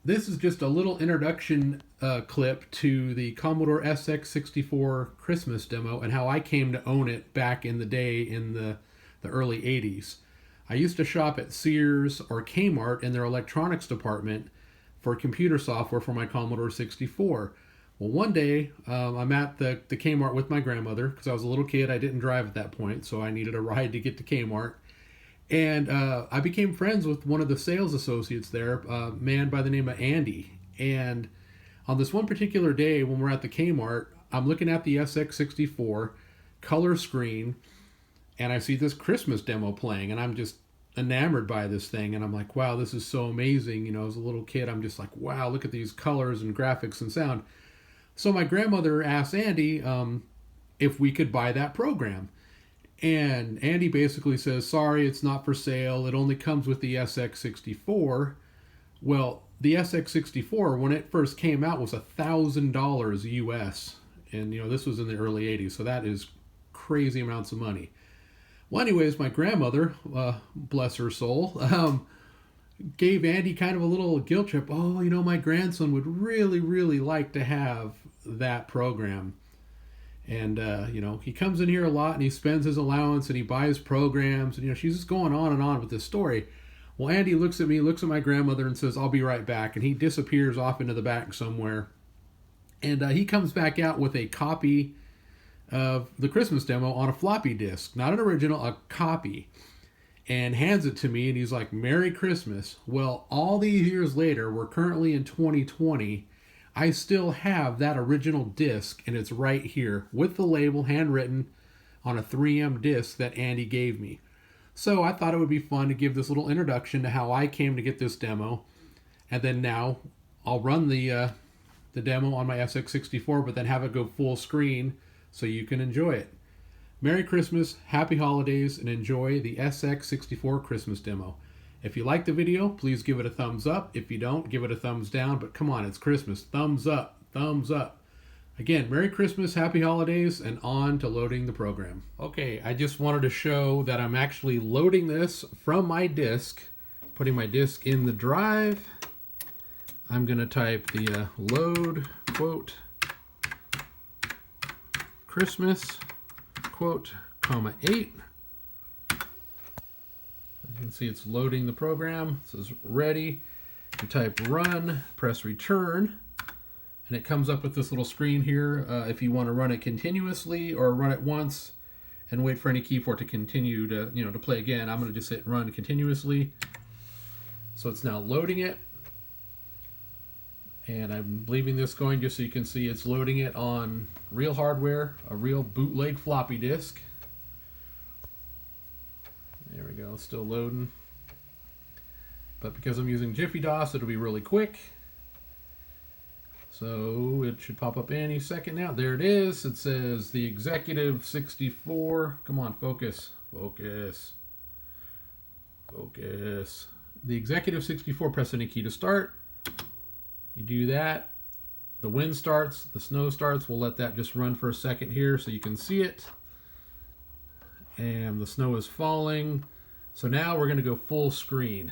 This is just a little introduction clip to the Commodore SX-64 Christmas demo and how I came to own it back in the day in the early 80s. I used to shop at Sears or Kmart in their electronics department for computer software for my Commodore 64. Well, one day I'm at the Kmart with my grandmother because I was a little kid. I didn't drive at that point, so I needed a ride to get to Kmart. And I became friends with one of the sales associates there, a man by the name of Andy. And on this one particular day when we're at the Kmart, I'm looking at the SX-64 color screen, and I see this Christmas demo playing, and I'm just enamored by this thing. And I'm like, wow, this is so amazing. You know, as a little kid, I'm just like, wow, look at these colors and graphics and sound. So my grandmother asked Andy if we could buy that program. And Andy basically says, sorry, it's not for sale. It only comes with the SX-64. Well, the SX-64, when it first came out, was $1,000 US. And, you know, this was in the early 80s, so that is crazy amounts of money. Well, anyways, my grandmother, bless her soul, gave Andy kind of a little guilt trip. Oh, you know, my grandson would really, really like to have that program. And, you know, he comes in here a lot and he spends his allowance and he buys programs. And, you know, she's just going on and on with this story. Well, Andy looks at me, looks at my grandmother and says, I'll be right back. And he disappears off into the back somewhere. And he comes back out with a copy of the Christmas demo on a floppy disk. Not an original, a copy. And hands it to me and he's like, Merry Christmas. Well, all these years later, we're currently in 2020. I still have that original disc, and it's right here with the label handwritten on a 3M disc that Andy gave me. So I thought it would be fun to give this little introduction to how I came to get this demo, and then now I'll run the demo on my SX-64, but then have it go full screen so you can enjoy it. Merry Christmas, Happy Holidays, and enjoy the SX-64 Christmas demo. If you like the video, please give it a thumbs up. If you don't, give it a thumbs down. But come on, it's Christmas. Thumbs up. Thumbs up. Again, Merry Christmas, Happy Holidays, and on to loading the program. Okay, I just wanted to show that I'm actually loading this from my disk, putting my disk in the drive. I'm going to type the load, quote, Christmas, quote, comma 8. You can see it's loading the program. It says ready. You type run, press return, and it comes up with this little screen here. If you want to run it continuously or run it once and wait for any key for it to continue to, you know, to play again, I'm going to just hit run continuously. So it's now loading it. And I'm leaving this going just so you can see it's loading it on real hardware, a real bootleg floppy disk. There we go, still loading. But because I'm using Jiffy DOS, it'll be really quick. So it should pop up any second now. There it is. It says the Executive 64. Come on, focus. Focus. Focus. The Executive 64, press any key to start. You do that. The wind starts, the snow starts. We'll let that just run for a second here so you can see it. And the snow is falling. So now we're going to go full screen.